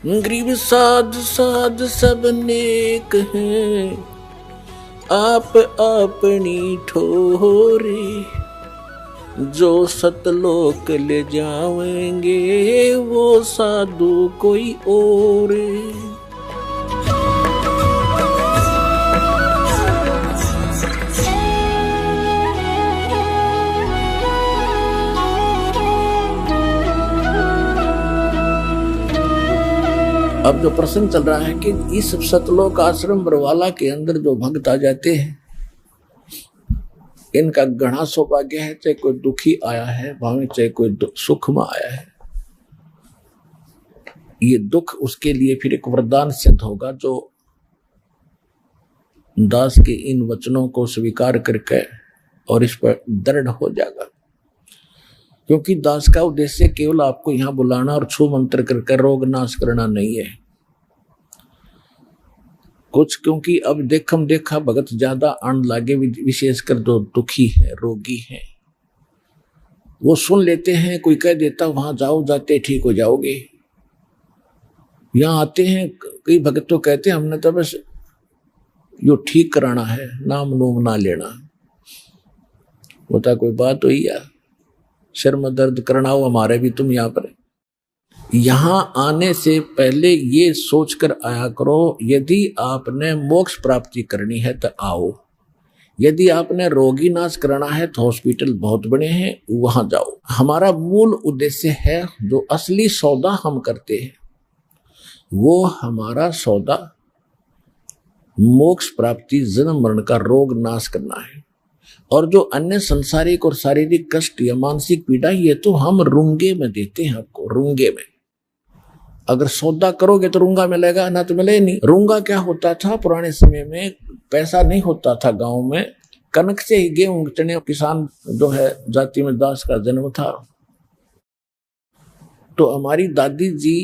गरीब साध साध सब नेक हैं, आप अपनी ठोरे, जो सतलोक ले जाएंगे वो साधु कोई और। अब जो प्रश्न चल रहा है कि इस सतलोक आश्रम बरवाला के अंदर जो भक्त आ जाते हैं, इनका घना सौभाग्य है, चाहे कोई दुखी आया है भावे चाहे कोई सुख में आया है, ये दुख उसके लिए फिर एक वरदान सिद्ध होगा, जो दास के इन वचनों को स्वीकार करके और इस पर दृढ़ हो जाएगा। क्योंकि दास का उद्देश्य केवल आपको यहां बुलाना और छू मंत्र करके रोग नाश करना नहीं है कुछ, क्योंकि अब देखा भगत ज्यादा आन लागे, विशेषकर जो दुखी है रोगी है, वो सुन लेते हैं, कोई कह देता वहां जाओ, जाते ठीक हो जाओगे। यहां आते हैं कई भगत तो कहते हैं हमने तो बस यो ठीक कराना है, नाम नूम ना लेना। होता कोई बात हुई या सिर में दर्द करना हो हमारे भी, तुम यहाँ पर यहां आने से पहले ये सोचकर आया करो, यदि आपने मोक्ष प्राप्ति करनी है तो आओ, यदि आपने रोगी नाश कराना है तो हॉस्पिटल बहुत बड़े हैं, वहां जाओ। हमारा मूल उद्देश्य है, जो असली सौदा हम करते हैं वो हमारा सौदा मोक्ष प्राप्ति, जन्म मरण का रोग नाश करना है। और जो अन्य सांसारिक और शारीरिक कष्ट या मानसिक पीड़ा, ये तो हम रुंगे में देते हैं आपको, रुंगे में। अगर सौदा करोगे तो रुंगा मिलेगा, ना तो मिले नहीं। रुंगा क्या होता था पुराने समय में, पैसा नहीं होता था गांव में, कनक से ही गेहूं चने, किसान जो है जाति में दास का जन्म था। तो हमारी दादी जी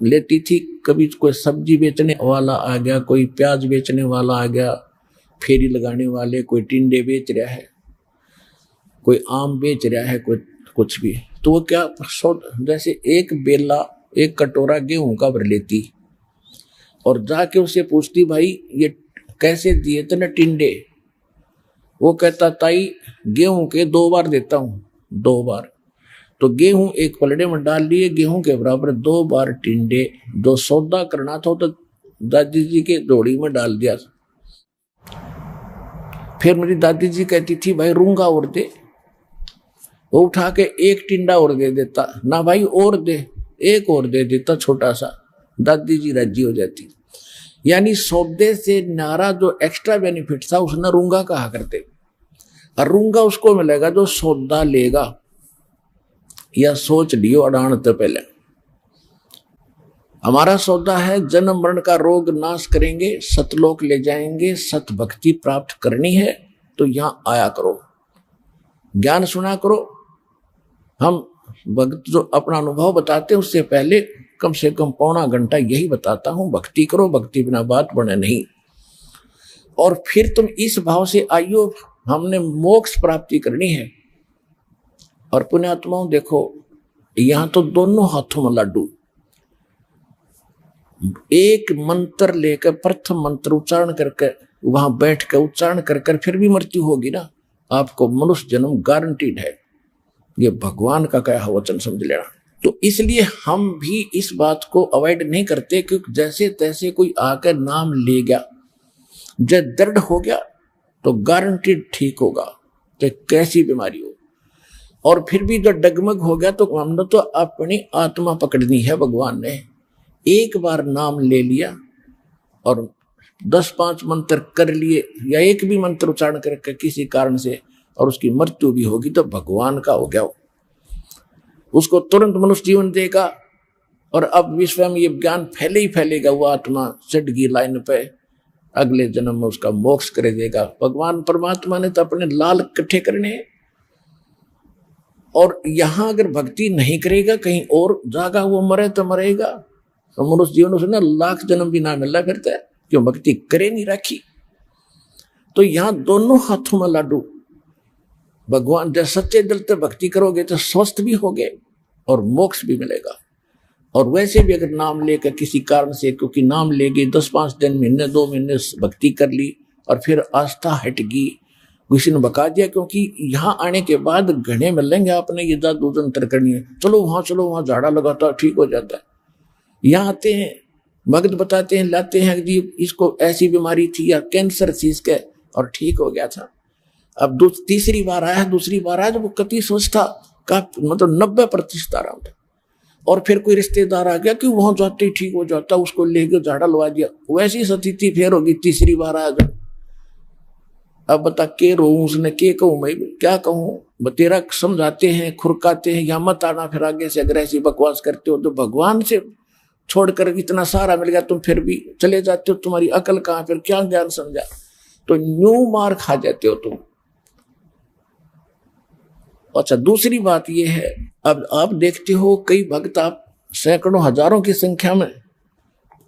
लेती थी, कभी कोई सब्जी बेचने वाला आ गया, कोई प्याज बेचने वाला आ गया, फेरी लगाने वाले, कोई टिंडे बेच रहा है, कोई आम बेच रहा है, कोई कुछ भी, तो वो क्या जैसे एक बेला एक कटोरा गेहूं का भर लेती और जाके उसे पूछती भाई ये कैसे दिए थे टिंडे। वो कहता ताई गेहूं के 2 बार देता हूं, 2 बार। तो गेहूं एक पलड़े में डाल लिए, गेहूं के बराबर 2 बार टिंडे। जो सौदा करना था तो दादी जी के झोड़ी में डाल दिया। फिर मेरी दादी जी कहती थी भाई रूंगा और दे, वो उठा के एक टिंडा और दे देता, ना भाई और दे, एक और दे देता छोटा सा, दादी जी राजी हो जाती। यानी सौदे से नारा जो एक्स्ट्रा बेनिफिट था उसने रूंगा कहा करते, और रूंगा उसको मिलेगा जो सौदा लेगा। या सोच लियो अड़ान तो पहले हमारा सौदा है, जन्म मरण का रोग नाश करेंगे, सतलोक ले जाएंगे, सत भक्ति प्राप्त करनी है तो यहां आया करो, ज्ञान सुना करो। हम भक्त जो अपना अनुभव बताते हैं उससे पहले कम से कम पौना घंटा यही बताता हूं, भक्ति करो, भक्ति बिना बात बने नहीं। और फिर तुम इस भाव से आइयो, हमने मोक्ष प्राप्ति करनी है। और पुण्यात्माओं देखो, यहां तो दोनों हाथों में लड्डू, एक मंत्र लेकर प्रथम मंत्र उच्चारण करके वहां बैठ कर उच्चारण कर फिर भी मृत्यु होगी ना, आपको मनुष्य जन्म गारंटीड है। ये भगवान का कहा वचन समझ लेना। तो इसलिए हम भी इस बात को अवॉइड नहीं करते, क्योंकि जैसे तैसे कोई आकर नाम ले गया, जब दर्द हो गया तो गारंटीड ठीक होगा, चाहे कैसी बीमारी हो। और फिर भी जो डगमग हो गया तो हमने तो अपनी आत्मा पकड़नी है। भगवान ने एक बार नाम ले लिया और 10-5 मंत्र कर लिए, या एक भी मंत्र उच्चारण करके किसी कारण से, और उसकी मृत्यु भी होगी तो भगवान का हो गया, उसको तुरंत मनुष्य जीवन देगा। और अब विश्व में ये ज्ञान फैले ही फैलेगा, वो आत्मा चढ़ गई लाइन पे, अगले जन्म में उसका मोक्ष कर देगा। भगवान परमात्मा ने तो अपने लाल इकट्ठे करने हैं, और यहां अगर भक्ति नहीं करेगा कहीं और जागा, वो मरे तो मरेगा। तो मनुष्य जीवन से ना लाख जन्म भी ना मिलना फिरता है, क्यों भक्ति करे नहीं रखी। तो यहां दोनों हाथों में लाडू, भगवान जब सच्चे दिल से भक्ति करोगे तो स्वस्थ भी होगे और मोक्ष भी मिलेगा। और वैसे भी अगर नाम लेकर किसी कारण से, क्योंकि नाम ले गए 10-5 दिन, महीने 2 महीने भक्ति कर ली और फिर आस्था हट गई, किसी ने बका दिया, क्योंकि यहाँ आने के बाद घने मिलेंगे आपने ये जादू तंत्र करनी है, चलो वहां झाड़ा लगाता ठीक हो जाता है। यहाँ आते हैं भक्त बताते हैं, लाते हैं जी इसको ऐसी बीमारी थी या कैंसर थी इसके और ठीक हो गया था। अब तीसरी बार आया, दूसरी बार आया, जब वो कति सोचता का मतलब 90% आराम था। और फिर कोई रिश्तेदार आ गया कि वहां जाते ही ठीक हो जाता, उसको लेके झाड़ा लगा दिया, वैसी स्थिति फिर होगी तीसरी बार आया जब। अब बता के रोऊं उसने, के कहूं मैं, क्या कहूं, तेरा समझाते हैं खुरकाते हैं, या मत आना फिर आगे से अगर ऐसी बकवास करते हो तो। भगवान से छोड़कर इतना सारा मिल गया, तुम फिर भी चले जाते हो, तुम्हारी अकल कहां, फिर क्या ज्ञान समझा, तो न्यू मार खा जाते हो तुम। अच्छा दूसरी बात यह है, अब आप देखते हो कई भक्त, आप सैकड़ों हजारों की संख्या में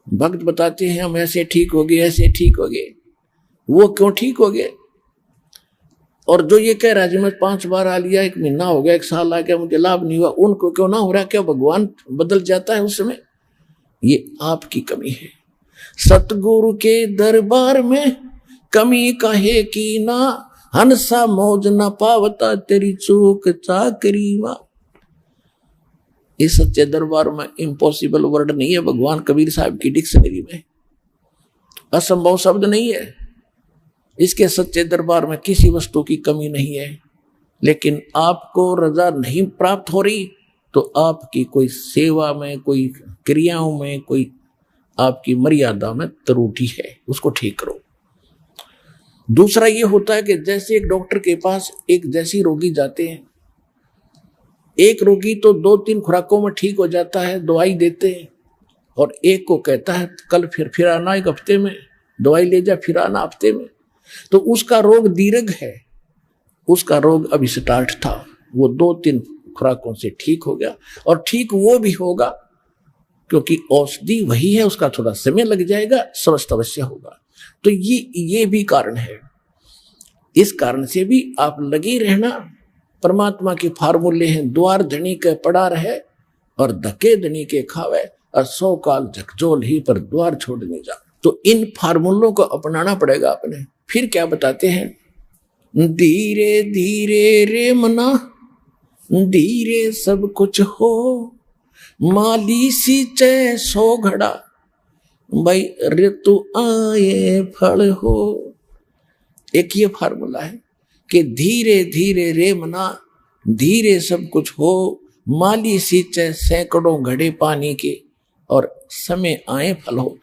भक्त बताते हैं हम ऐसे ठीक हो गए, ऐसे ठीक हो गए। वो क्यों ठीक हो गए? और जो ये कह रहा है मैं 5 बार आ लिया, 1 महीना हो गया, 1 साल आ गया, मुझे लाभ नहीं हुआ, उनको क्यों ना हो रहा? क्या भगवान बदल जाता है उस समय? ये आपकी कमी है। सतगुरु के दरबार में कमी कहे की ना, हंसा मौज न पावता तेरी चूक चाकरी वा। इस सच्चे दरबार में इम्पॉसिबल वर्ड नहीं है भगवान कबीर साहब की डिक्शनरी में, असंभव शब्द नहीं है। इसके सच्चे दरबार में किसी वस्तु की कमी नहीं है। लेकिन आपको रजा नहीं प्राप्त हो रही तो आपकी कोई सेवा में, कोई क्रियाओं में, कोई आपकी मर्यादा में त्रुटि है, उसको ठीक करो। दूसरा ये होता है कि जैसे एक डॉक्टर के पास एक जैसी रोगी जाते हैं, एक रोगी तो 2-3 खुराकों में ठीक हो जाता है, दवाई देते हैं, और एक को कहता है कल फिर आना 1 हफ्ते में, दवाई ले जा फिर आना हफ्ते में। तो उसका रोग दीर्घ है, उसका रोग अभी स्टार्ट था, वो 2-3 खुराकों से ठीक हो गया। और ठीक वो भी होगा क्योंकि औषधि वही है, उसका थोड़ा समय लग जाएगा, स्वस्थ अवश्य होगा। तो ये भी कारण है। इस कारण से भी आप लगे रहना। परमात्मा के फार्मूले हैं, द्वार धनी के पड़ा रहे और धके धनी के खावे, और 100 काल झकझोल ही पर द्वार छोड़ने जा। तो इन फार्मूलों को अपनाना पड़ेगा अपने। फिर क्या बताते हैं, धीरे धीरे रे मना, धीरे सब कुछ हो, माली सींचे 100 घड़ा, भाई ऋतु आए फल हो। एक ये फार्मूला है कि धीरे धीरे रे मना, धीरे सब कुछ हो, माली सींचे सैकड़ों घड़े पानी के, और समय आए फल हो।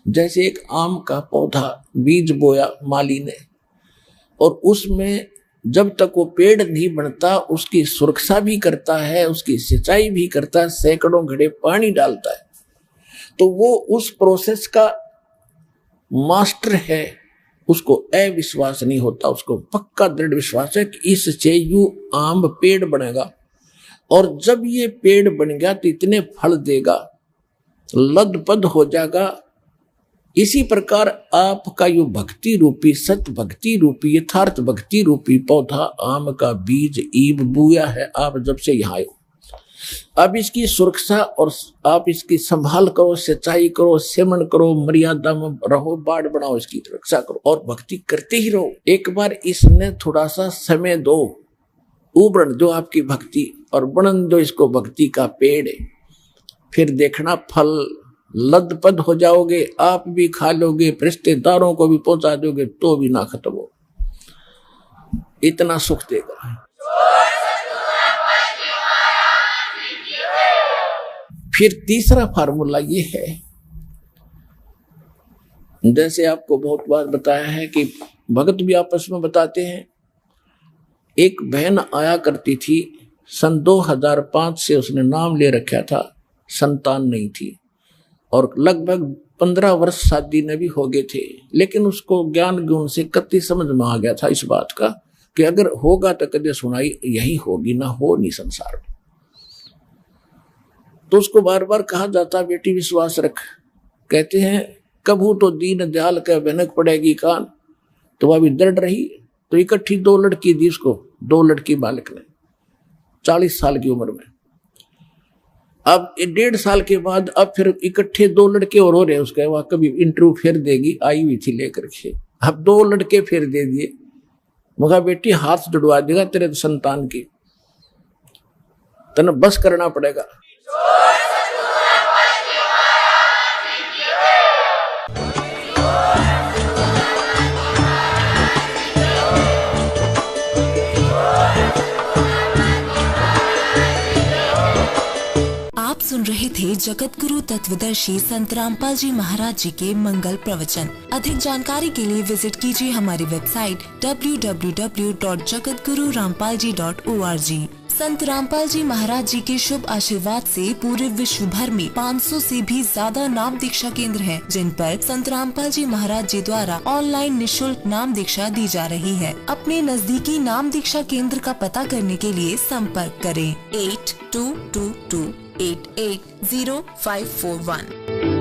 जैसे एक आम का पौधा बीज बोया माली ने, और उसमें जब तक वो पेड़ नहीं बनता उसकी सुरक्षा भी करता है, उसकी सिंचाई भी करता है, सैकड़ों घड़े पानी डालता है, तो वो उस प्रोसेस का मास्टर है। उसको अविश्वास नहीं होता, उसको पक्का दृढ़ विश्वास है कि इससे यूं आम पेड़ बनेगा, और जब ये पेड़ बन गया तो इतने फल देगा, लदपद हो जाएगा। इसी प्रकार आपका यो भक्ति रूपी, सत भक्ति रूपी, यथार्थ भक्ति रूपी पौधा आम का बीज ईब बुया है आप जब से यहाँ आए। अब इसकी सुरक्षा और आप इसकी संभाल करो, सिंचाई करो, सेवन करो, मर्यादा में रहो, बाढ़ बनाओ, इसकी रक्षा करो और भक्ति करते ही रहो। एक बार इसने थोड़ा सा समय दो, उबड़ दो आपकी भक्ति, और बनन दो इसको भक्ति का पेड़। फिर देखना फल लदपद हो जाओगे, आप भी खा लोगे, रिश्तेदारों को भी पहुंचा दोगे, तो भी ना खत्म हो। इतना सुख देगा। फिर तीसरा फार्मूला ये है, जैसे आपको बहुत बार बताया है कि भगत भी आपस में बताते हैं। एक बहन आया करती थी, सन 2005 से उसने नाम ले रखा था, संतान नहीं थी, और लगभग 15 वर्ष शादी ने भी हो गए थे, लेकिन उसको ज्ञान गुण से कति समझ में आ गया था इस बात का कि अगर होगा तो कदे सुनाई यही होगी, ना हो नहीं संसार में। तो उसको बार बार कहा जाता, बेटी विश्वास रख। कहते हैं कभू तो दीन दयाल का भनक पड़ेगी कान, तो वह भी दृढ़ रही। तो इकट्ठी 2 लड़की दी उसको, 2 लड़की बालक ने, 40 साल की उम्र में। अब 1.5 साल के बाद अब फिर इकट्ठे 2 लड़के और हो रहे हैं उसके, वहां कभी इंटरव्यू फिर देगी, आई हुई थी लेकर के, अब 2 लड़के फिर दे दिए। मगा बेटी हाथ जुड़वा देगा तेरे संतान की, तने बस करना पड़ेगा। आप सुन रहे थे जगत गुरु तत्वदर्शी संत रामपाल जी महाराज जी के मंगल प्रवचन। अधिक जानकारी के लिए विजिट कीजिए हमारी वेबसाइट www.jagatgururampalji.org। संत रामपाल जी महाराज जी के शुभ आशीर्वाद से पूरे विश्व भर में 500 से भी ज्यादा नाम दीक्षा केंद्र हैं, जिन पर संत रामपाल जी महाराज जी द्वारा ऑनलाइन निशुल्क नाम दीक्षा दी जा रही है। अपने नजदीकी नाम दीक्षा केंद्र का पता करने के लिए संपर्क करें 8222880541।